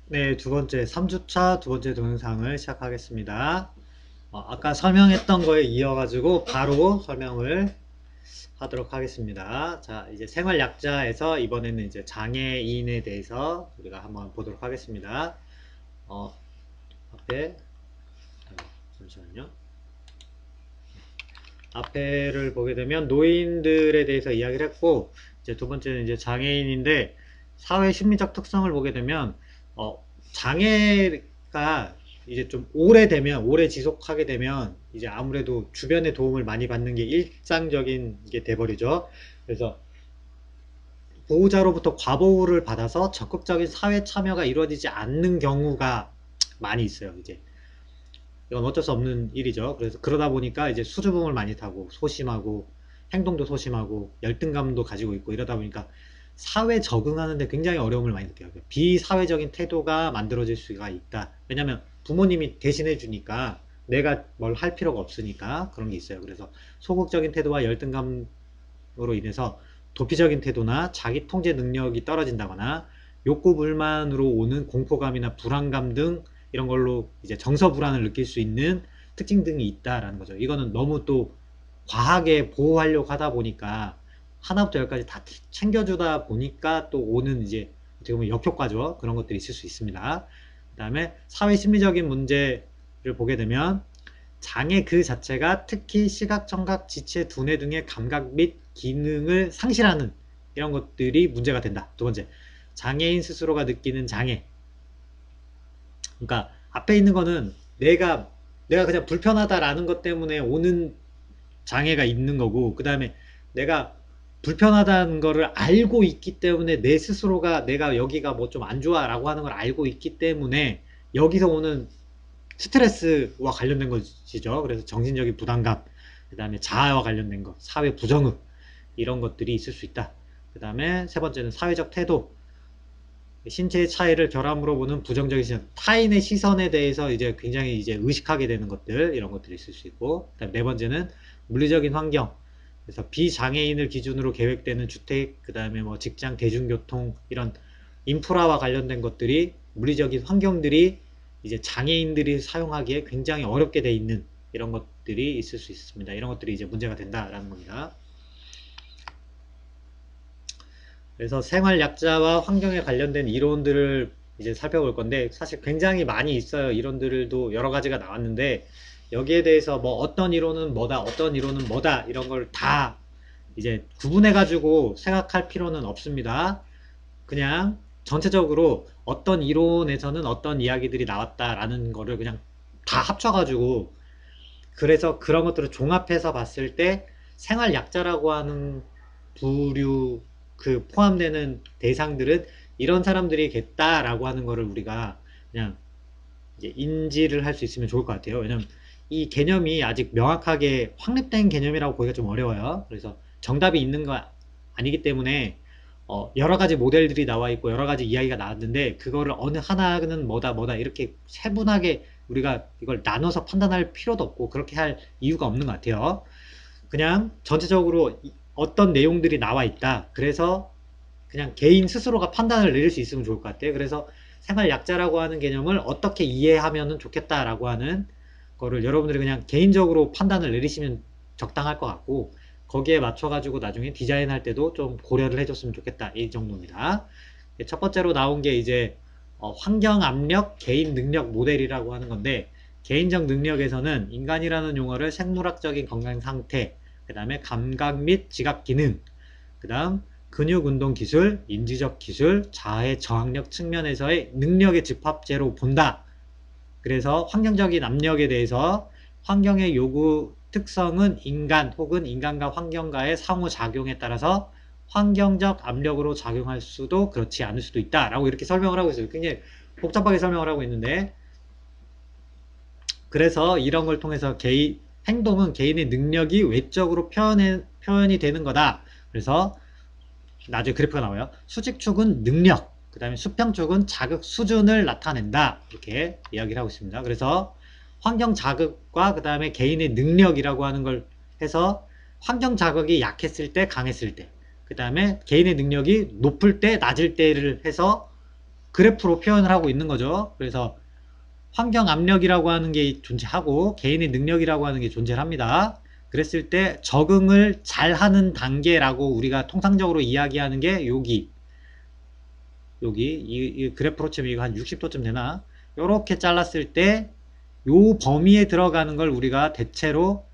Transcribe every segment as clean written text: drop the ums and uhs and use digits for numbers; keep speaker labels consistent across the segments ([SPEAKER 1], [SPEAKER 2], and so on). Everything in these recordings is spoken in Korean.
[SPEAKER 1] 네, 두 번째, 3주차 두 번째 동영상을 시작하겠습니다. 아까 설명했던 거에 이어가지고 바로 설명을 하도록 하겠습니다. 자, 이제 생활약자에서 이번에는 이제 장애인에 대해서 우리가 한번 보도록 하겠습니다. 어, 앞에, 잠시만요. 앞에를 보게 되면 노인들에 대해서 이야기를 했고, 이제 두 번째는 이제 장애인인데, 사회 심리적 특성을 보게 되면, 어, 장애가 이제 좀 오래되면, 오래 지속하게 되면, 이제 아무래도 주변의 도움을 많이 받는 게 일상적인 게 돼버리죠. 그래서 보호자로부터 과보호를 받아서 적극적인 사회 참여가 이루어지지 않는 경우가 많이 있어요, 이제. 이건 어쩔 수 없는 일이죠. 그래서 그러다 보니까 이제 수줍음을 많이 타고 소심하고 행동도 소심하고 열등감도 가지고 있고 이러다 보니까 사회 적응하는데 굉장히 어려움을 많이 느껴요. 비사회적인 태도가 만들어질 수가 있다. 왜냐면 부모님이 대신해 주니까 내가 뭘 할 필요가 없으니까 그런 게 있어요. 그래서 소극적인 태도와 열등감으로 인해서 도피적인 태도나 자기 통제 능력이 떨어진다거나 욕구 불만으로 오는 공포감이나 불안감 등 이런 걸로 이제 정서 불안을 느낄 수 있는 특징 등이 있다라는 거죠. 이거는 너무 또 과하게 보호하려고 하다 보니까 하나부터 열까지 다 챙겨주다 보니까 또 오는 이제 어떻게 보면 역효과죠. 그런 것들이 있을 수 있습니다. 그 다음에 사회 심리적인 문제를 보게 되면 장애 그 자체가 특히 시각, 청각, 지체, 두뇌 등의 감각 및 기능을 상실하는 이런 것들이 문제가 된다. 두 번째, 장애인 스스로가 느끼는 장애. 그러니까 앞에 있는 거는 내가 그냥 불편하다라는 것 때문에 오는 장애가 있는 거고, 그 다음에 내가 불편하다는 거를 알고 있기 때문에 내 스스로가 내가 여기가 뭐 좀 안 좋아라고 하는 걸 알고 있기 때문에 여기서 오는 스트레스와 관련된 것이죠. 그래서 정신적인 부담감, 그 다음에 자아와 관련된 것, 사회 부정응 이런 것들이 있을 수 있다. 그 다음에 세 번째는 사회적 태도, 신체의 차이를 결함으로 보는 부정적인 시선, 타인의 시선에 대해서 이제 굉장히 이제 의식하게 되는 것들, 이런 것들이 있을 수 있고, 그다음 네 번째는 물리적인 환경, 그래서 비장애인을 기준으로 계획되는 주택, 그 다음에 뭐 직장, 대중교통 이런 인프라와 관련된 것들이 물리적인 환경들이 이제 장애인들이 사용하기에 굉장히 어렵게 돼 있는 이런 것들이 있을 수 있습니다. 이런 것들이 이제 문제가 된다라는 겁니다. 그래서 생활약자와 환경에 관련된 이론들을 이제 살펴볼 건데 사실 굉장히 많이 있어요. 이론들도 여러 가지가 나왔는데 여기에 대해서 뭐 어떤 이론은 뭐다, 어떤 이론은 뭐다 이런 걸 다 이제 구분해 가지고 생각할 필요는 없습니다. 그냥 전체적으로 어떤 이론에서는 어떤 이야기들이 나왔다라는 거를 그냥 다 합쳐가지고 그래서 그런 것들을 종합해서 봤을 때 생활약자라고 하는 부류 그 포함되는 대상들은 이런 사람들이겠다라고 하는 거를 우리가 그냥 이제 인지를 할 수 있으면 좋을 것 같아요. 왜냐면 이 개념이 아직 명확하게 확립된 개념이라고 보기가 좀 어려워요. 그래서 정답이 있는 거 아니기 때문에 여러 가지 모델들이 나와 있고 여러 가지 이야기가 나왔는데 그거를 어느 하나는 뭐다 뭐다 이렇게 세분하게 우리가 이걸 나눠서 판단할 필요도 없고 그렇게 할 이유가 없는 것 같아요. 그냥 전체적으로 어떤 내용들이 나와 있다. 그래서 그냥 개인 스스로가 판단을 내릴 수 있으면 좋을 것 같아요. 그래서 생활약자라고 하는 개념을 어떻게 이해하면 좋겠다라고 하는 거를 여러분들이 그냥 개인적으로 판단을 내리시면 적당할 것 같고 거기에 맞춰가지고 나중에 디자인할 때도 좀 고려를 해줬으면 좋겠다. 이 정도입니다. 첫 번째로 나온 게 이제 환경 압력 개인 능력 모델이라고 하는 건데 개인적 능력에서는 인간이라는 용어를 생물학적인 건강 상태, 그 다음에 감각 및 지각 기능, 그 다음 근육 운동 기술, 인지적 기술, 자해 저항력 측면에서의 능력의 집합제로 본다. 그래서 환경적인 압력에 대해서 환경의 요구 특성은 인간 혹은 인간과 환경과의 상호작용에 따라서 환경적 압력으로 작용할 수도 그렇지 않을 수도 있다 라고 이렇게 설명을 하고 있어요. 굉장히 복잡하게 설명을 하고 있는데 그래서 이런 걸 통해서 행동은 개인의 능력이 외적으로 표현이 되는 거다. 그래서 나중에 그래프가 나와요. 수직축은 능력, 그 다음에 수평축은 자극 수준을 나타낸다. 이렇게 이야기를 하고 있습니다. 그래서 환경 자극과 그 다음에 개인의 능력이라고 하는 걸 해서 환경 자극이 약했을 때, 강했을 때, 그 다음에 개인의 능력이 높을 때, 낮을 때를 해서 그래프로 표현을 하고 있는 거죠. 그래서 환경 압력이라고 하는 게 존재하고 개인의 능력이라고 하는 게 존재합니다. 그랬을 때 적응을 잘하는 단계라고 우리가 통상적으로 이야기하는 게 여기 이 그래프로 치면 이거 한 60도쯤 되나? 요렇게 잘랐을 때 요 범위에 들어가는 걸 우리가 대체로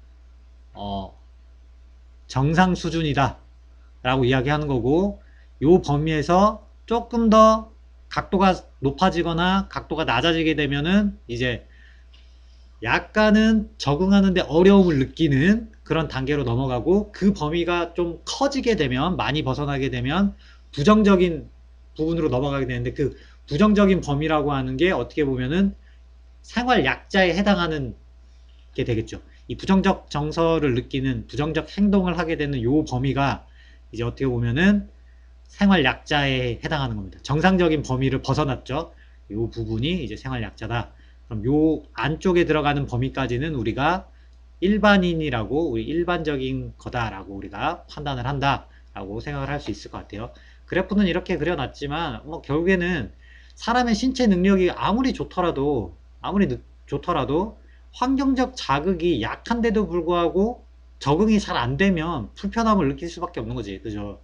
[SPEAKER 1] 정상 수준이다 라고 이야기하는 거고, 요 범위에서 조금 더 각도가 높아지거나 각도가 낮아지게 되면은 이제 약간은 적응하는데 어려움을 느끼는 그런 단계로 넘어가고, 그 범위가 좀 커지게 되면, 많이 벗어나게 되면 부정적인 부분으로 넘어가게 되는데, 그 부정적인 범위라고 하는 게 어떻게 보면은 생활 약자에 해당하는 게 되겠죠. 이 부정적 정서를 느끼는, 부정적 행동을 하게 되는 요 범위가 이제 어떻게 보면은 생활 약자에 해당하는 겁니다. 정상적인 범위를 벗어났죠. 요 부분이 이제 생활 약자다. 그럼 요 안쪽에 들어가는 범위까지는 우리가 일반인이라고, 우리 일반적인 거다라고 우리가 판단을 한다라고 생각을 할 수 있을 것 같아요. 그래프는 이렇게 그려놨지만 뭐 결국에는 사람의 신체 능력이 아무리 좋더라도 환경적 자극이 약한데도 불구하고 적응이 잘 안 되면 불편함을 느낄 수밖에 없는 거지. 그죠?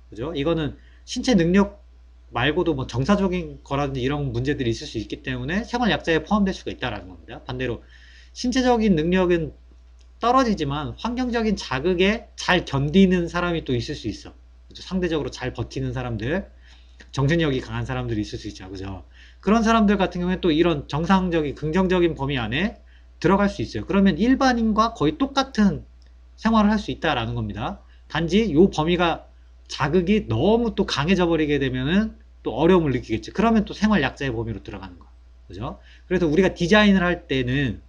[SPEAKER 1] 그죠? 이거는 신체 능력 말고도 뭐 정사적인 거라든지 이런 문제들이 있을 수 있기 때문에 생활 약자에 포함될 수가 있다라는 겁니다. 반대로 신체적인 능력은 떨어지지만 환경적인 자극에 잘 견디는 사람이 또 있을 수 있어. 그죠? 상대적으로 잘 버티는 사람들, 정신력이 강한 사람들이 있을 수 있죠. 그죠? 그런 사람들 같은 경우에 또 이런 정상적인 긍정적인 범위 안에 들어갈 수 있어요. 그러면 일반인과 거의 똑같은 생활을 할 수 있다라는 겁니다. 단지 요 범위가 자극이 너무 또 강해져 버리게 되면은 또 어려움을 느끼겠지. 그러면 또 생활 약자의 범위로 들어가는 거. 그죠? 그래서 우리가 디자인을 할 때는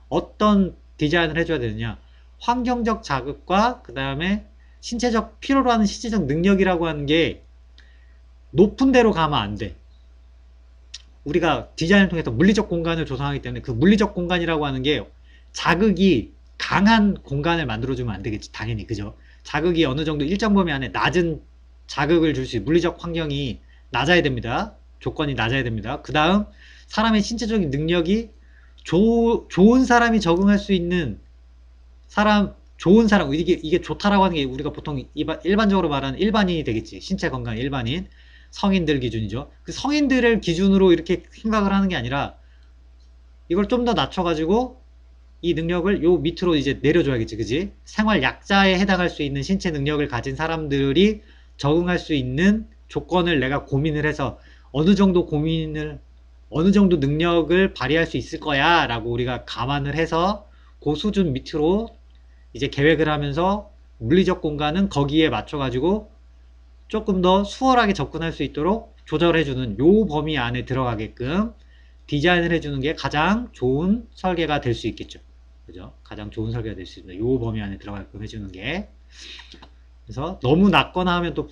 [SPEAKER 1] 어떤 디자인을 해줘야 되느냐. 환경적 자극과 그 다음에 신체적 필요로 하는 신체적 능력이라고 하는 게 높은 데로 가면 안 돼. 우리가 디자인을 통해서 물리적 공간을 조성하기 때문에 그 물리적 공간이라고 하는 게 자극이 강한 공간을 만들어주면 안 되겠지. 당연히. 그죠? 자극이 어느 정도 일정 범위 안에 낮은 자극을 줄 수 있는 물리적 환경이 낮아야 됩니다. 조건이 낮아야 됩니다. 그 다음 사람의 신체적인 능력이 좋은 사람이 적응할 수 있는 좋은 사람, 이게 좋다라고 하는 게 우리가 보통 일반적으로 말하는 일반인이 되겠지. 신체 건강 일반인. 성인들 기준이죠. 그 성인들을 기준으로 이렇게 생각을 하는 게 아니라 이걸 좀 더 낮춰가지고 이 능력을 요 밑으로 이제 내려줘야겠지. 그지? 생활 약자에 해당할 수 있는 신체 능력을 가진 사람들이 적응할 수 있는 조건을 내가 고민을 해서 어느 정도 능력을 발휘할 수 있을 거야 라고 우리가 감안을 해서 그 수준 밑으로 이제 계획을 하면서 물리적 공간은 거기에 맞춰가지고 조금 더 수월하게 접근할 수 있도록 조절해주는 요 범위 안에 들어가게끔 디자인을 해주는 게 가장 좋은 설계가 될 수 있겠죠. 그죠? 가장 좋은 설계가 될 수 있습니다. 요 범위 안에 들어가게끔 해주는 게. 그래서 너무 낮거나 하면 또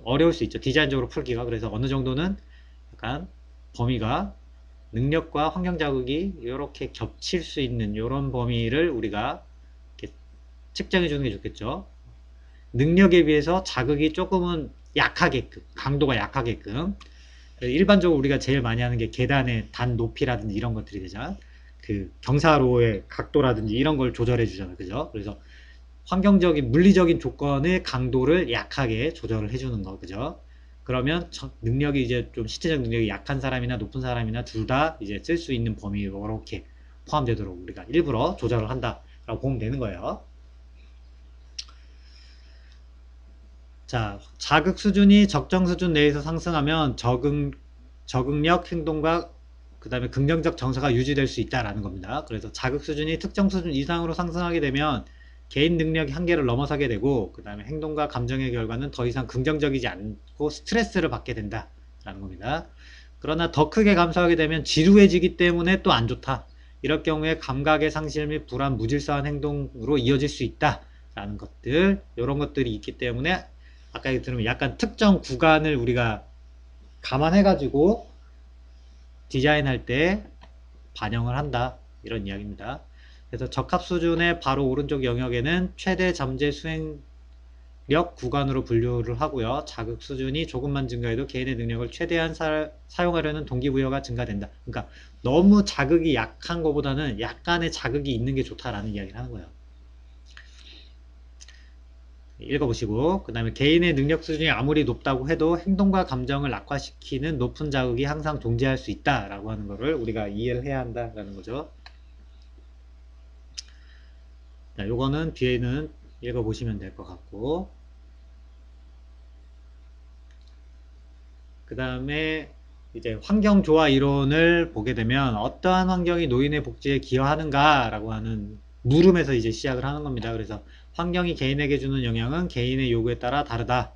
[SPEAKER 1] 어려울 수 있죠. 디자인적으로 풀기가. 그래서 어느 정도는 약간 범위가 능력과 환경 자극이 이렇게 겹칠 수 있는 이런 범위를 우리가 이렇게 측정해 주는 게 좋겠죠. 능력에 비해서 자극이 조금은 약하게끔, 강도가 약하게끔. 일반적으로 우리가 제일 많이 하는 게 계단의 단 높이라든지 이런 것들이 되잖아. 그 경사로의 각도라든지 이런 걸 조절해 주잖아. 그죠? 그래서 환경적인, 물리적인 조건의 강도를 약하게 조절을 해주는 거. 그죠? 그러면 능력이 이제 좀 신체적 능력이 약한 사람이나 높은 사람이나 둘 다 이제 쓸 수 있는 범위로 이렇게 포함되도록 우리가 일부러 조절을 한다라고 보면 되는 거예요. 자, 자극 수준이 적정 수준 내에서 상승하면 적응력, 행동과 그 다음에 긍정적 정서가 유지될 수 있다라는 겁니다. 그래서 자극 수준이 특정 수준 이상으로 상승하게 되면 개인 능력이 한계를 넘어서게 되고, 그 다음에 행동과 감정의 결과는 더 이상 긍정적이지 않고 스트레스를 받게 된다라는 겁니다. 그러나 더 크게 감소하게 되면 지루해지기 때문에 또 안 좋다. 이럴 경우에 감각의 상실 및 불안, 무질서한 행동으로 이어질 수 있다라는 것들, 이런 것들이 있기 때문에 아까 들으면 약간 특정 구간을 우리가 감안해가지고 디자인할 때 반영을 한다. 이런 이야기입니다. 그래서 적합 수준의 바로 오른쪽 영역에는 최대 잠재 수행 구간으로 분류를 하고요. 자극 수준이 조금만 증가해도 개인의 능력을 최대한 사용하려는 동기부여가 증가된다. 그러니까 너무 자극이 약한 것보다는 약간의 자극이 있는 게 좋다라는 이야기를 하는 거예요. 읽어보시고, 그 다음에 개인의 능력 수준이 아무리 높다고 해도 행동과 감정을 악화시키는 높은 자극이 항상 존재할 수 있다라고 하는 거를 우리가 이해를 해야 한다라는 거죠. 자, 요거는 뒤에는 읽어보시면 될 것 같고, 그 다음에 이제 환경조화 이론을 보게 되면 어떠한 환경이 노인의 복지에 기여하는가 라고 하는 물음에서 이제 시작을 하는 겁니다. 그래서 환경이 개인에게 주는 영향은 개인의 요구에 따라 다르다.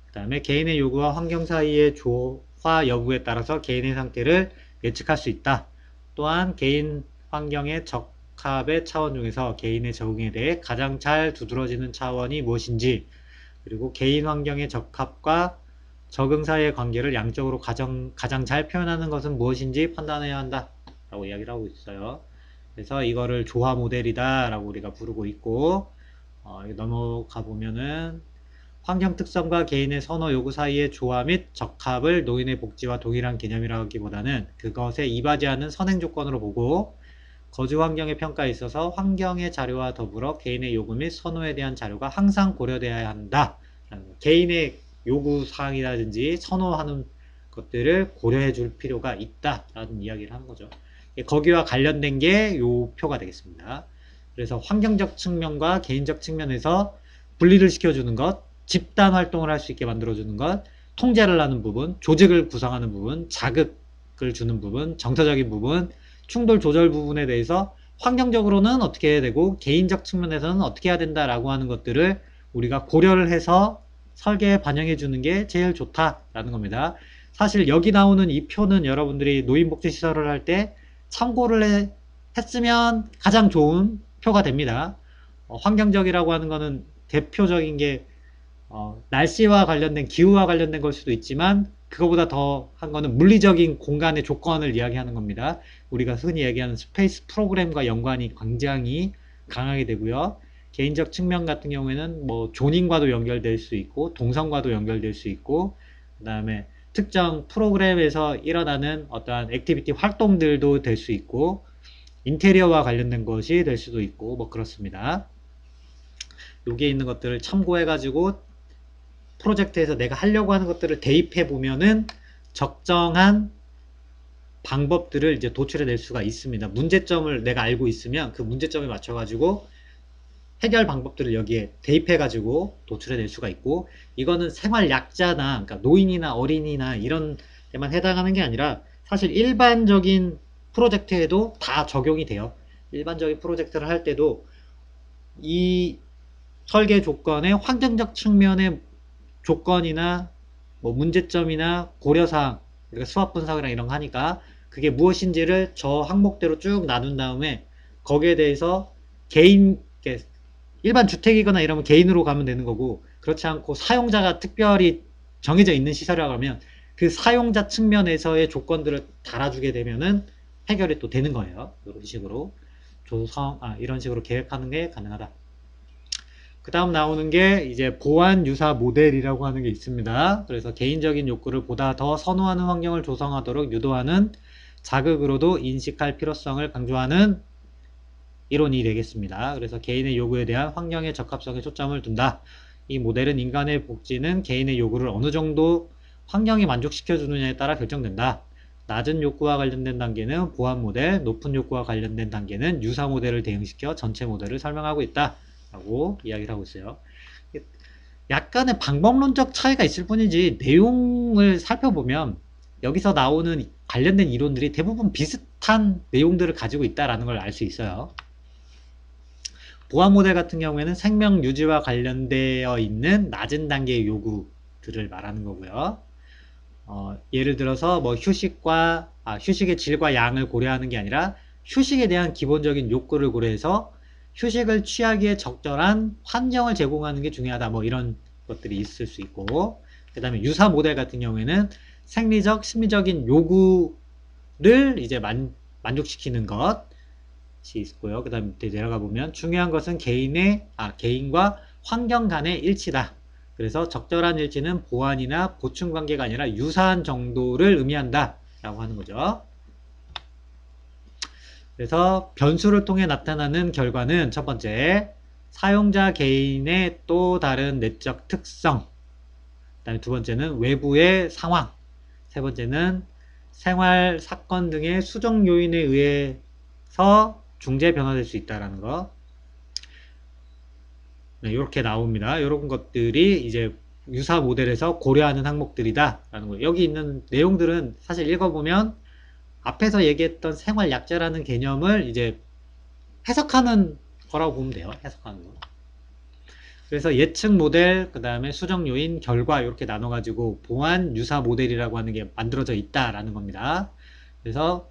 [SPEAKER 1] 그 다음에 개인의 요구와 환경 사이의 조화 여부에 따라서 개인의 상태를 예측할 수 있다. 또한 개인 환경의 적합의 차원 중에서 개인의 적응에 대해 가장 잘 두드러지는 차원이 무엇인지, 그리고 개인 환경의 적합과 적응 사이의 관계를 양적으로 가장 잘 표현하는 것은 무엇인지 판단해야 한다 라고 이야기를 하고 있어요. 그래서 이거를 조화 모델이다 라고 우리가 부르고 있고, 넘어가 보면은 환경 특성과 개인의 선호 요구 사이의 조화 및 적합을 노인의 복지와 동일한 개념이라고 하기보다는 그것에 이바지하는 선행 조건으로 보고, 거주 환경의 평가에 있어서 환경의 자료와 더불어 개인의 요구 및 선호에 대한 자료가 항상 고려되어야 한다. 개인의 요구사항이라든지 선호하는 것들을 고려해 줄 필요가 있다라는 이야기를 하는 거죠. 거기와 관련된 게 요 표가 되겠습니다. 그래서 환경적 측면과 개인적 측면에서 분리를 시켜주는 것, 집단 활동을 할 수 있게 만들어주는 것, 통제를 하는 부분, 조직을 구성하는 부분, 자극을 주는 부분, 정서적인 부분, 충돌 조절 부분에 대해서 환경적으로는 어떻게 해야 되고 개인적 측면에서는 어떻게 해야 된다라고 하는 것들을 우리가 고려를 해서 설계에 반영해 주는 게 제일 좋다라는 겁니다. 사실 여기 나오는 이 표는 여러분들이 노인복지시설을 할 때 참고를 했으면 가장 좋은 표가 됩니다. 환경적이라고 하는 거는 대표적인 게 날씨와 관련된 기후와 관련된 걸 수도 있지만 그거보다 더 한 거는 물리적인 공간의 조건을 이야기하는 겁니다. 우리가 흔히 얘기하는 스페이스 프로그램과 연관이 굉장히 강하게 되고요. 개인적 측면 같은 경우에는 뭐 존인과도 연결될 수 있고 동선과도 연결될 수 있고, 그 다음에 특정 프로그램에서 일어나는 어떠한 액티비티 활동들도 될 수 있고, 인테리어와 관련된 것이 될 수도 있고 뭐 그렇습니다. 여기에 있는 것들을 참고해 가지고 프로젝트에서 내가 하려고 하는 것들을 대입해 보면은 적정한 방법들을 이제 도출해 낼 수가 있습니다. 문제점을 내가 알고 있으면 그 문제점에 맞춰 가지고 해결 방법들을 여기에 대입해 가지고 도출해 낼 수가 있고, 이거는 생활약자나 그러니까 노인이나 어린이나 이런 데만 해당하는 게 아니라 사실 일반적인 프로젝트에도 다 적용이 돼요. 일반적인 프로젝트를 할 때도 이 설계 조건의 환경적 측면의 조건이나 뭐 문제점이나 고려사항, 우리가 수학 분석이랑 이런 거 하니까 그게 무엇인지를 저 항목대로 쭉 나눈 다음에 거기에 대해서 개인, 일반 주택이거나 이러면 개인으로 가면 되는 거고, 그렇지 않고 사용자가 특별히 정해져 있는 시설이라고 하면 그 사용자 측면에서의 조건들을 달아주게 되면은 해결이 또 되는 거예요. 이런 식으로 이런 식으로 계획하는 게 가능하다. 그 다음 나오는 게 이제 보완 유사 모델이라고 하는 게 있습니다. 그래서 개인적인 욕구를 보다 더 선호하는 환경을 조성하도록 유도하는 자극으로도 인식할 필요성을 강조하는 이론이 되겠습니다. 그래서 개인의 요구에 대한 환경의 적합성에 초점을 둔다. 이 모델은 인간의 복지는 개인의 요구를 어느 정도 환경이 만족시켜 주느냐에 따라 결정된다. 낮은 욕구와 관련된 단계는 보완 모델, 높은 욕구와 관련된 단계는 유사 모델을 대응시켜 전체 모델을 설명하고 있다 라고 이야기를 하고 있어요. 약간의 방법론적 차이가 있을 뿐이지 내용을 살펴보면 여기서 나오는 관련된 이론들이 대부분 비슷한 내용들을 가지고 있다는 걸 알 수 있어요. 보안 모델 같은 경우에는 생명 유지와 관련되어 있는 낮은 단계의 요구들을 말하는 거고요. 예를 들어서 뭐 휴식의 질과 양을 고려하는 게 아니라 휴식에 대한 기본적인 욕구를 고려해서 휴식을 취하기에 적절한 환경을 제공하는 게 중요하다. 뭐 이런 것들이 있을 수 있고, 그 다음에 유사 모델 같은 경우에는 생리적, 심리적인 요구를 이제 만족시키는 것이 있고요. 그 다음에 밑에 내려가 보면 중요한 것은 개인과 환경 간의 일치다. 그래서 적절한 일치는 보완이나 보충 관계가 아니라 유사한 정도를 의미한다 라고 하는 거죠. 그래서 변수를 통해 나타나는 결과는 첫 번째, 사용자 개인의 또 다른 내적 특성, 그 다음에 두 번째는 외부의 상황, 세 번째는 생활 사건 등의 수정 요인에 의해서 중재 변화될 수 있다는 거. 네, 이렇게 나옵니다. 이런 것들이 이제 유사 모델에서 고려하는 항목들이다 라는 거예요. 여기 있는 내용들은 사실 읽어보면 앞에서 얘기했던 생활 약자라는 개념을 이제 해석하는 거라고 보면 돼요. 해석하는 거. 그래서 예측 모델, 그 다음에 수정 요인, 결과 이렇게 나눠가지고 보완 유사 모델이라고 하는 게 만들어져 있다라는 겁니다. 그래서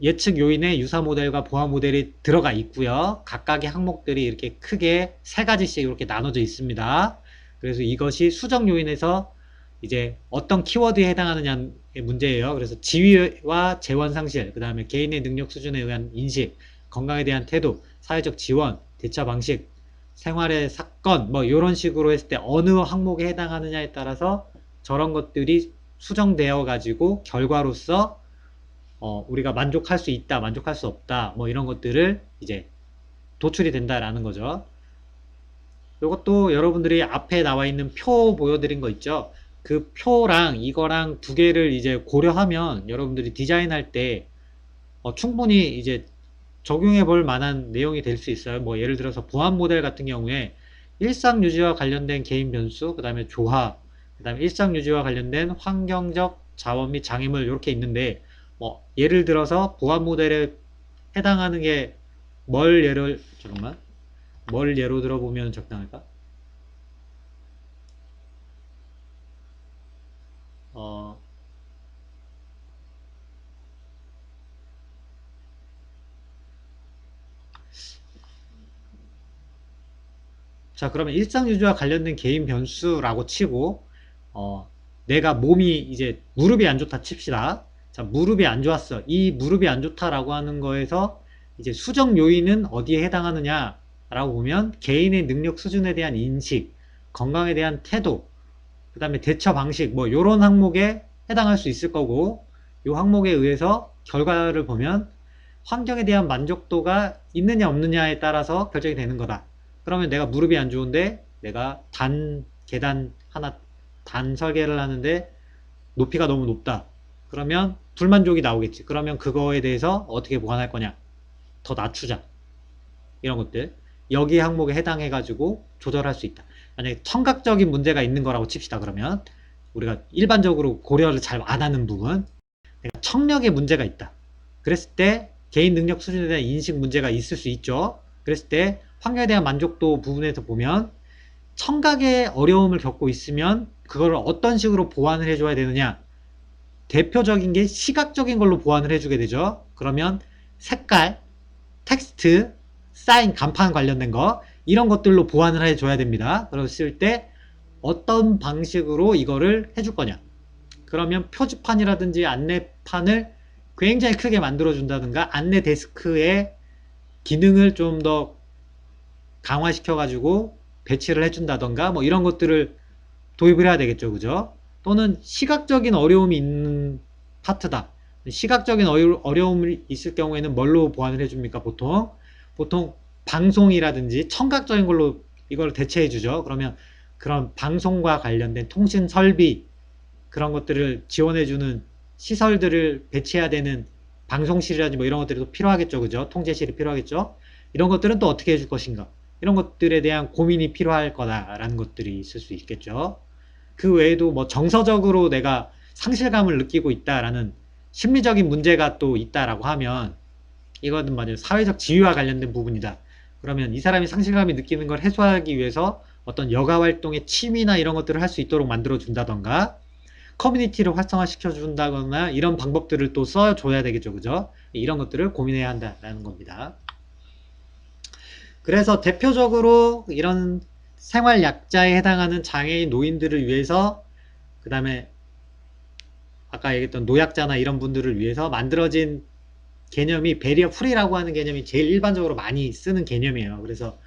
[SPEAKER 1] 예측 요인에 유사 모델과 보완 모델이 들어가 있고요. 각각의 항목들이 이렇게 크게 세 가지씩 이렇게 나눠져 있습니다. 그래서 이것이 수정 요인에서 이제 어떤 키워드에 해당하느냐의 문제예요. 그래서 지위와 재원 상실, 그 다음에 개인의 능력 수준에 의한 인식, 건강에 대한 태도, 사회적 지원, 대처 방식, 생활의 사건, 뭐 이런 식으로 했을 때 어느 항목에 해당하느냐에 따라서 저런 것들이 수정되어 가지고 결과로서 우리가 만족할 수 있다, 만족할 수 없다, 뭐 이런 것들을 이제 도출이 된다라는 거죠. 이것도 여러분들이 앞에 나와 있는 표 보여드린 거 있죠? 그 표랑 이거랑 두 개를 이제 고려하면 여러분들이 디자인할 때 충분히 이제 적용해 볼 만한 내용이 될 수 있어요. 뭐 예를 들어서 보안 모델 같은 경우에 일상 유지와 관련된 개인 변수, 그 다음에 조화, 그 다음에 일상 유지와 관련된 환경적 자원 및 장애물 이렇게 있는데 뭐 예를 들어서 보안 모델에 해당하는 게 뭘 예로 들어보면 적당할까? 어, 자, 그러면 일상 유지와 관련된 개인 변수라고 치고, 어, 내가 몸이 이제 무릎이 안 좋다 칩시다. 자, 무릎이 안 좋았어. 이 무릎이 안 좋다라고 하는 거에서 이제 수정 요인은 어디에 해당하느냐라고 보면 개인의 능력 수준에 대한 인식, 건강에 대한 태도, 그 다음에 대처 방식, 뭐, 요런 항목에 해당할 수 있을 거고, 요 항목에 의해서 결과를 보면 환경에 대한 만족도가 있느냐 없느냐에 따라서 결정이 되는 거다. 그러면 내가 무릎이 안 좋은데 내가 계단 하나 단 설계를 하는데 높이가 너무 높다. 그러면 불만족이 나오겠지. 그러면 그거에 대해서 어떻게 보완할 거냐? 더 낮추자. 이런 것들. 여기 항목에 해당해 가지고 조절할 수 있다. 만약에 청각적인 문제가 있는 거라고 칩시다. 그러면 우리가 일반적으로 고려를 잘 안 하는 부분, 내가 청력에 문제가 있다. 그랬을 때 개인 능력 수준에 대한 인식 문제가 있을 수 있죠. 그랬을 때 환경에 대한 만족도 부분에서 보면 청각에 어려움을 겪고 있으면 그걸 어떤 식으로 보완을 해줘야 되느냐. 대표적인 게 시각적인 걸로 보완을 해주게 되죠. 그러면 색깔, 텍스트, 사인, 간판 관련된 거 이런 것들로 보완을 해줘야 됩니다. 그랬을 때 어떤 방식으로 이거를 해줄 거냐. 그러면 표지판이라든지 안내판을 굉장히 크게 만들어 준다든가 안내 데스크의 기능을 좀 더 강화시켜 가지고 배치를 해준다던가 뭐 이런 것들을 도입을 해야 되겠죠. 그죠? 또는 시각적인 어려움이 있는 파트다. 시각적인 어려움이 있을 경우에는 뭘로 보완을 해줍니까? 보통 방송이라든지 청각적인 걸로 이걸 대체해 주죠. 그러면 그런 방송과 관련된 통신 설비 그런 것들을 지원해주는 시설들을 배치해야 되는 방송실이라든지 뭐 이런 것들이 또 필요하겠죠. 그죠? 통제실이 필요하겠죠. 이런 것들은 또 어떻게 해줄 것인가. 이런 것들에 대한 고민이 필요할 거다라는 것들이 있을 수 있겠죠. 그 외에도 뭐 정서적으로 내가 상실감을 느끼고 있다라는 심리적인 문제가 또 있다라고 하면 이거는 맞아요. 사회적 지위와 관련된 부분이다. 그러면 이 사람이 상실감이 느끼는 걸 해소하기 위해서 어떤 여가 활동의 취미나 이런 것들을 할 수 있도록 만들어 준다던가 커뮤니티를 활성화시켜 준다거나 이런 방법들을 또 써줘야 되겠죠. 그죠? 이런 것들을 고민해야 한다라는 겁니다. 그래서 대표적으로 이런 생활 약자에 해당하는 장애인 노인들을 위해서 그 다음에 아까 얘기했던 노약자나 이런 분들을 위해서 만들어진 개념이 베리어 프리라고 하는 개념이 제일 일반적으로 많이 쓰는 개념이에요. 그래서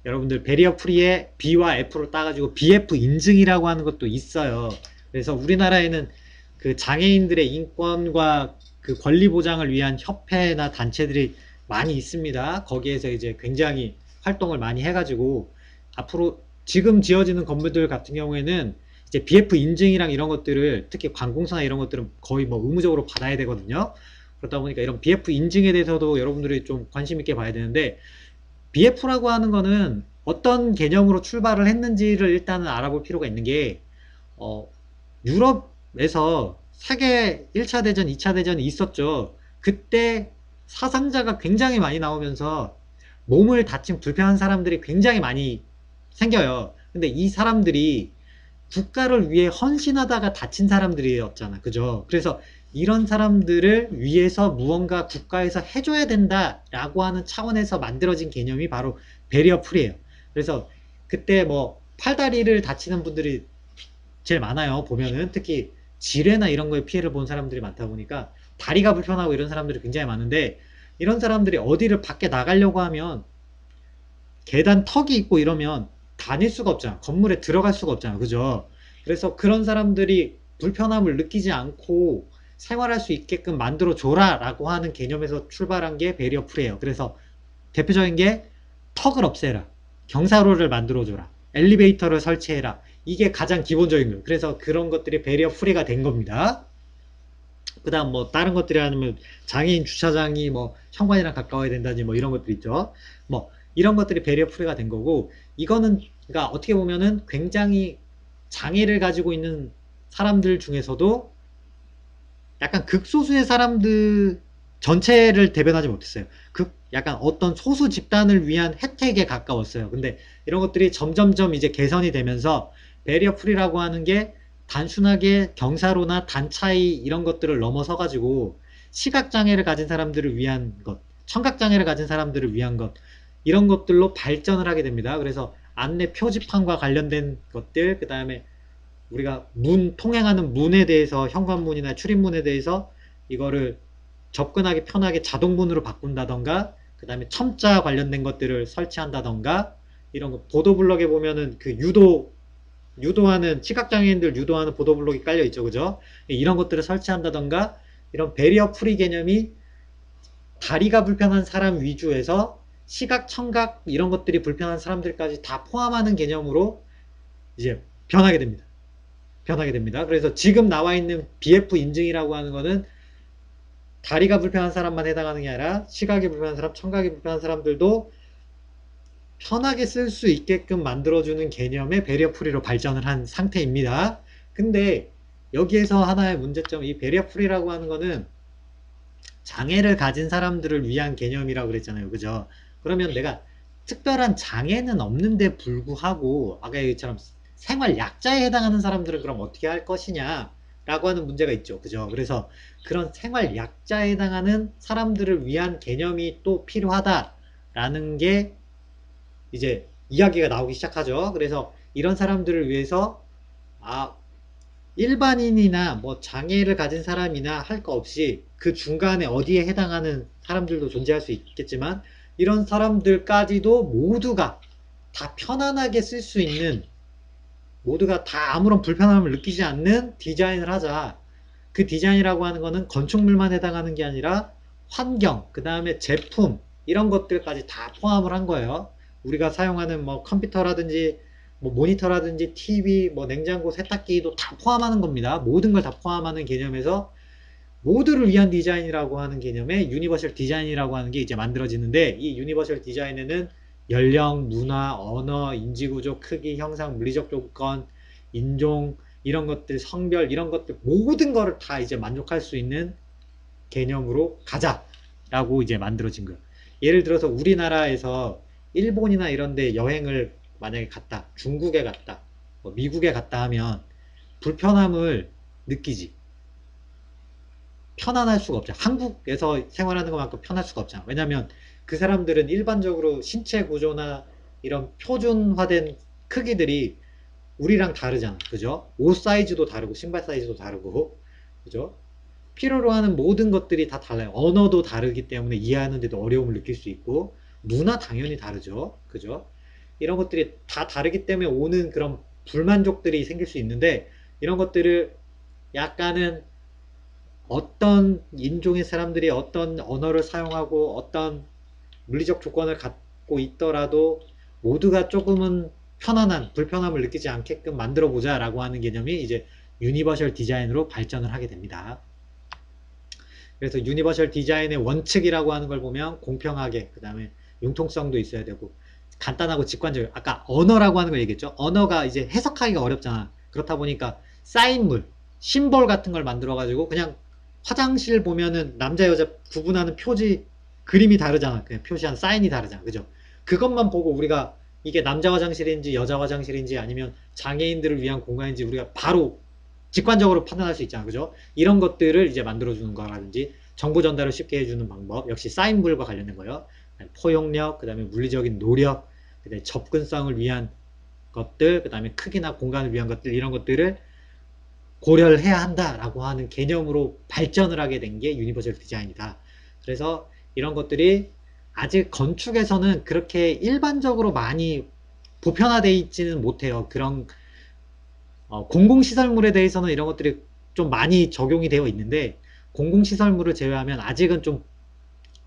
[SPEAKER 1] 여러분들 베리어 프리에 B와 F로 따가지고 BF 인증이라고 하는 것도 있어요. 그래서 우리나라에는 그 장애인들의 인권과 그 권리 보장을 위한 협회나 단체들이 많이 있습니다. 거기에서 이제 굉장히 활동을 많이 해가지고 앞으로 지금 지어지는 건물들 같은 경우에는 이제 BF 인증이랑 이런 것들을 특히 관공서나 이런 것들은 거의 뭐 의무적으로 받아야 되거든요. 그러다 보니까 이런 BF 인증에 대해서도 여러분들이 좀 관심 있게 봐야 되는데 BF라고 하는 거는 어떤 개념으로 출발을 했는지를 일단은 알아볼 필요가 있는 게 어, 유럽에서 세계 1차 대전, 2차 대전이 있었죠. 그때 사상자가 굉장히 많이 나오면서 몸을 다친 불편한 사람들이 굉장히 많이 생겨요. 근데 이 사람들이 국가를 위해 헌신하다가 다친 사람들이었잖아. 그죠? 그래서 이런 사람들을 위해서 무언가 국가에서 해줘야 된다라고 하는 차원에서 만들어진 개념이 바로 베리어 풀이에요. 그래서 그때 뭐 팔다리를 다치는 분들이 제일 많아요. 보면은 특히 지뢰나 이런 거에 피해를 본 사람들이 많다 보니까 다리가 불편하고 이런 사람들이 굉장히 많은데 이런 사람들이 어디를 밖에 나가려고 하면 계단 턱이 있고 이러면 다닐 수가 없잖아. 건물에 들어갈 수가 없잖아. 그죠? 그래서 그런 사람들이 불편함을 느끼지 않고 생활할 수 있게끔 만들어 줘라라고 하는 개념에서 출발한 게 베리어 프리예요. 그래서 대표적인 게 턱을 없애라. 경사로를 만들어 줘라. 엘리베이터를 설치해라. 이게 가장 기본적인 거예요. 그래서 그런 것들이 베리어 프리가 된 겁니다. 그 다음 뭐 다른 것들이 아니면 장애인 주차장이 뭐 현관이랑 가까워야 된다든지 뭐 이런 것들 있죠. 뭐 이런 것들이 배리어 프리가 된 거고 이거는 그러니까 어떻게 보면은 굉장히 장애를 가지고 있는 사람들 중에서도 약간 극소수의 사람들 전체를 대변하지 못했어요. 약간 어떤 소수 집단을 위한 혜택에 가까웠어요. 근데 이런 것들이 점점점 이제 개선이 되면서 베리어 프리라고 하는 게 단순하게 경사로나 단차이 이런 것들을 넘어서 가지고 시각장애를 가진 사람들을 위한 것, 청각장애를 가진 사람들을 위한 것, 이런 것들로 발전을 하게 됩니다. 그래서 안내 표지판과 관련된 것들, 그 다음에 우리가 통행하는 문에 대해서 현관문이나 출입문에 대해서 이거를 접근하기 편하게 자동문으로 바꾼다던가 그 다음에 첨자 관련된 것들을 설치한다던가 이런 거 보도블럭에 보면은 그 유도하는 시각장애인들 유도하는 보도블록이 깔려 있죠. 그죠? 이런 것들을 설치한다던가 이런 베리어 프리 개념이 다리가 불편한 사람 위주에서 시각, 청각 이런 것들이 불편한 사람들까지 다 포함하는 개념으로 이제 변하게 됩니다. 변하게 됩니다. 그래서 지금 나와 있는 BF 인증이라고 하는 거는 다리가 불편한 사람만 해당하는 게 아니라 시각이 불편한 사람, 청각이 불편한 사람들도 편하게 쓸 수 있게끔 만들어주는 개념의 베리어 프리로 발전을 한 상태입니다. 근데 여기에서 하나의 문제점, 이 베리어 프리라고 하는 거는 장애를 가진 사람들을 위한 개념이라고 그랬잖아요. 그죠? 그러면 내가 특별한 장애는 없는데 불구하고 아까 얘기처럼 생활 약자에 해당하는 사람들은 그럼 어떻게 할 것이냐 라고 하는 문제가 있죠. 그죠? 그래서 그런 생활 약자에 해당하는 사람들을 위한 개념이 또 필요하다라는 게 이제 이야기가 나오기 시작하죠. 그래서 이런 사람들을 위해서 아 일반인이나 뭐 장애를 가진 사람이나 할 거 없이 그 중간에 어디에 해당하는 사람들도 존재할 수 있겠지만 이런 사람들까지도 모두가 다 편안하게 쓸 수 있는 모두가 다 아무런 불편함을 느끼지 않는 디자인을 하자. 그 디자인이라고 하는 거는 건축물만 해당하는 게 아니라 환경, 그 다음에 제품 이런 것들까지 다 포함을 한 거예요. 우리가 사용하는 뭐 컴퓨터라든지 뭐 모니터라든지 TV, 뭐 냉장고, 세탁기도 다 포함하는 겁니다. 모든 걸 다 포함하는 개념에서 모두를 위한 디자인이라고 하는 개념의 유니버셜 디자인이라고 하는 게 이제 만들어지는데 이 유니버셜 디자인에는 연령, 문화, 언어, 인지구조, 크기, 형상, 물리적 조건, 인종 이런 것들, 성별 이런 것들 모든 거를 다 이제 만족할 수 있는 개념으로 가자라고 이제 만들어진 거예요. 예를 들어서 우리나라에서 일본이나 이런 데 여행을 만약에 갔다, 중국에 갔다, 뭐 미국에 갔다 하면 불편함을 느끼지. 편안할 수가 없죠. 한국에서 생활하는 것만큼 편할 수가 없잖아. 왜냐면 그 사람들은 일반적으로 신체 구조나 이런 표준화된 크기들이 우리랑 다르잖아. 그죠? 옷 사이즈도 다르고, 신발 사이즈도 다르고, 그죠? 필요로 하는 모든 것들이 다 달라요. 언어도 다르기 때문에 이해하는데도 어려움을 느낄 수 있고, 문화 당연히 다르죠. 그죠? 이런 것들이 다 다르기 때문에 오는 그런 불만족들이 생길 수 있는데, 이런 것들을 약간은 어떤 인종의 사람들이 어떤 언어를 사용하고 어떤 물리적 조건을 갖고 있더라도 모두가 조금은 편안한, 불편함을 느끼지 않게끔 만들어 보자 라고 하는 개념이 이제 유니버셜 디자인으로 발전을 하게 됩니다. 그래서 유니버셜 디자인의 원칙이라고 하는 걸 보면 공평하게, 그 다음에 융통성도 있어야 되고, 간단하고 직관적. 아까 언어라고 하는 걸 얘기했죠. 언어가 이제 해석하기가 어렵잖아. 그렇다 보니까 사인물, 심볼 같은 걸 만들어 가지고 그냥 화장실 보면은 남자 여자 구분하는 표지, 그림이 다르잖아. 그냥 표시한 사인이 다르잖아. 그죠? 그것만 보고 우리가 이게 남자 화장실인지 여자 화장실인지 아니면 장애인들을 위한 공간인지 우리가 바로 직관적으로 판단할 수 있잖아. 그죠? 이런 것들을 이제 만들어주는 거라든지 정보 전달을 쉽게 해주는 방법, 역시 사인물과 관련된 거요. 포용력, 그 다음에 물리적인 노력, 그 다음에 접근성을 위한 것들, 그 다음에 크기나 공간을 위한 것들, 이런 것들을 고려를 해야 한다라고 하는 개념으로 발전을 하게 된 게 유니버셜 디자인이다. 그래서 이런 것들이 아직 건축에서는 그렇게 일반적으로 많이 보편화되어 있지는 못해요. 그런 공공시설물에 대해서는 이런 것들이 좀 많이 적용이 되어 있는데, 공공시설물을 제외하면 아직은 좀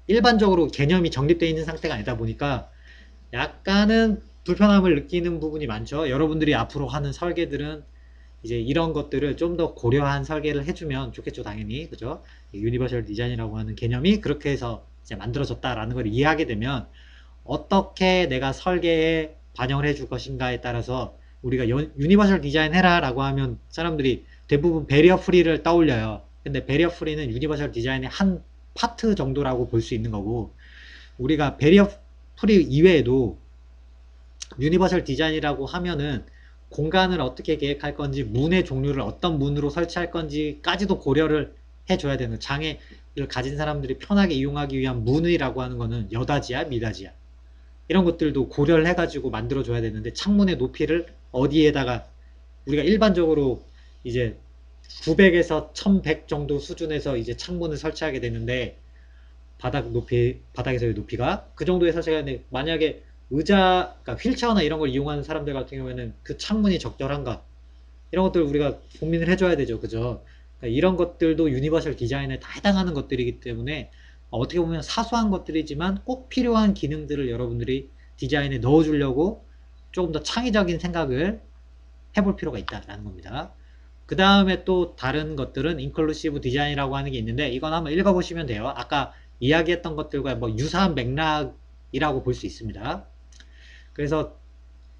[SPEAKER 1] 일반적으로 개념이 정립되어 있는 상태가 아니다 보니까 약간은 불편함을 느끼는 부분이 많죠. 여러분들이 앞으로 하는 설계들은 이제 이런 것들을 좀 더 고려한 설계를 해주면 좋겠죠, 당연히. 그죠? 유니버셜 디자인이라고 하는 개념이 그렇게 해서 이제 만들어졌다라는 걸 이해하게 되면 어떻게 내가 설계에 반영을 해줄 것인가에 따라서 우리가 유니버셜 디자인 해라 라고 하면 사람들이 대부분 베리어 프리를 떠올려요. 근데 베리어 프리는 유니버셜 디자인의 한 파트 정도라고 볼 수 있는 거고, 우리가 베리어 프리 이외에도 유니버셜 디자인이라고 하면은 공간을 어떻게 계획할 건지, 문의 종류를 어떤 문으로 설치할 건지까지도 고려를 해줘야 되는, 장애를 가진 사람들이 편하게 이용하기 위한 문이라고 하는 거는 여다지야 미다지야, 이런 것들도 고려를 해가지고 만들어줘야 되는데, 창문의 높이를 어디에다가 우리가 일반적으로 이제 900에서 1100 정도 수준에서 이제 창문을 설치하게 되는데, 바닥에서의 높이가 그 정도에 설치해야 되는데, 만약에 의자, 그러니까 휠체어나 이런 걸 이용하는 사람들 같은 경우에는 그 창문이 적절한가, 이런 것들 우리가 고민을 해줘야 되죠. 그죠? 그러니까 이런 것들도 유니버셜 디자인에 다 해당하는 것들이기 때문에 어떻게 보면 사소한 것들이지만 꼭 필요한 기능들을 여러분들이 디자인에 넣어주려고 조금 더 창의적인 생각을 해볼 필요가 있다라는 겁니다. 그 다음에 또 다른 것들은 인클루시브 디자인이라고 하는 게 있는데, 이건 한번 읽어보시면 돼요. 아까 이야기했던 것들과 뭐 유사한 맥락이라고 볼 수 있습니다. 그래서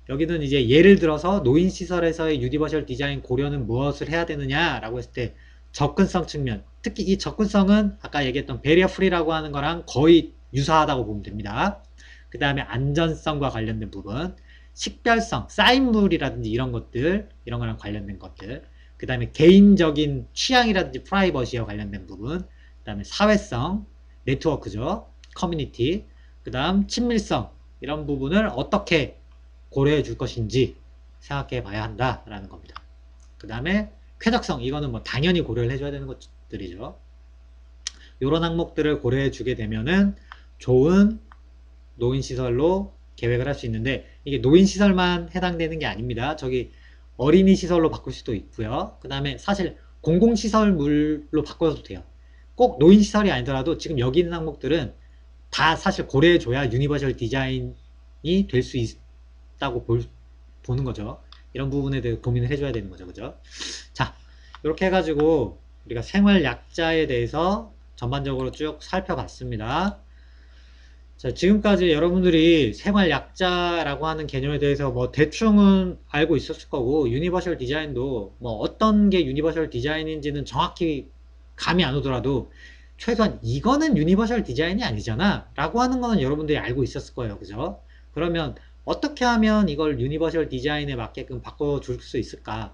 [SPEAKER 1] 여기는 이제 예를 들어서 노인시설에서의 유니버셜 디자인 고려는 무엇을 해야 되느냐라고 했을 때, 접근성 측면, 특히 이 접근성은 아까 얘기했던 베리어 프리라고 하는 거랑 거의 유사하다고 보면 됩니다. 그 다음에 안전성과 관련된 부분, 식별성, 사인물이라든지 이런 것들, 이런 거랑 관련된 것들, 그 다음에 개인적인 취향이라든지 프라이버시와 관련된 부분, 그 다음에 사회성, 네트워크죠, 커뮤니티, 그 다음 친밀성, 이런 부분을 어떻게 고려해 줄 것인지 생각해 봐야 한다라는 겁니다. 그 다음에 쾌적성, 이거는 뭐 당연히 고려를 해줘야 되는 것들이죠. 이런 항목들을 고려해 주게 되면은 좋은 노인시설로 계획을 할 수 있는데, 이게 노인시설만 해당되는 게 아닙니다. 저기 어린이 시설로 바꿀 수도 있고요. 그 다음에 사실 공공시설물로 바꿔도 돼요. 꼭 노인시설이 아니더라도 지금 여기 있는 항목들은 다 사실 고려해 줘야 유니버셜 디자인이 될 수 있다고 보는 거죠. 이런 부분에 대해 고민을 해줘야 되는 거죠. 그죠? 자, 이렇게 해가지고 우리가 생활약자에 대해서 전반적으로 쭉 살펴봤습니다. 자, 지금까지 여러분들이 생활약자라고 하는 개념에 대해서 뭐 대충은 알고 있었을 거고, 유니버셜 디자인도 뭐 어떤 게 유니버셜 디자인인지는 정확히 감이 안 오더라도 최소한 이거는 유니버셜 디자인이 아니잖아 라고 하는 거는 여러분들이 알고 있었을 거예요. 그죠? 그러면 어떻게 하면 이걸 유니버셜 디자인에 맞게끔 바꿔줄 수 있을까?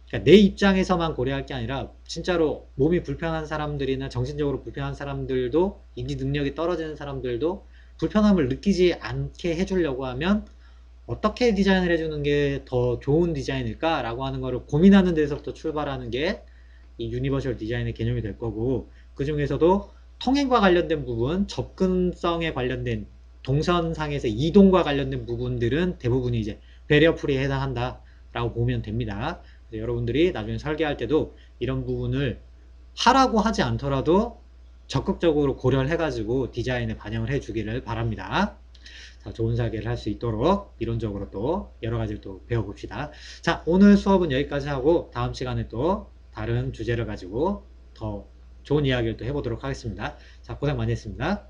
[SPEAKER 1] 그러니까 내 입장에서만 고려할 게 아니라 진짜로 몸이 불편한 사람들이나 정신적으로 불편한 사람들도, 인지 능력이 떨어지는 사람들도 불편함을 느끼지 않게 해주려고 하면 어떻게 디자인을 해주는 게 더 좋은 디자인일까 라고 하는 거를 고민하는 데서부터 출발하는 게 이 유니버셜 디자인의 개념이 될 거고, 그 중에서도 통행과 관련된 부분, 접근성에 관련된 동선상에서 이동과 관련된 부분들은 대부분이 이제 배리어 프리에 해당한다라고 보면 됩니다. 그래서 여러분들이 나중에 설계할 때도 이런 부분을 하라고 하지 않더라도 적극적으로 고려를 해가지고 디자인에 반영을 해주기를 바랍니다. 자, 좋은 설계를 할 수 있도록 이론적으로 또 여러 가지를 또 배워봅시다. 자, 오늘 수업은 여기까지 하고 다음 시간에 또 다른 주제를 가지고 더 좋은 이야기를 또 해보도록 하겠습니다. 자, 고생 많이 했습니다.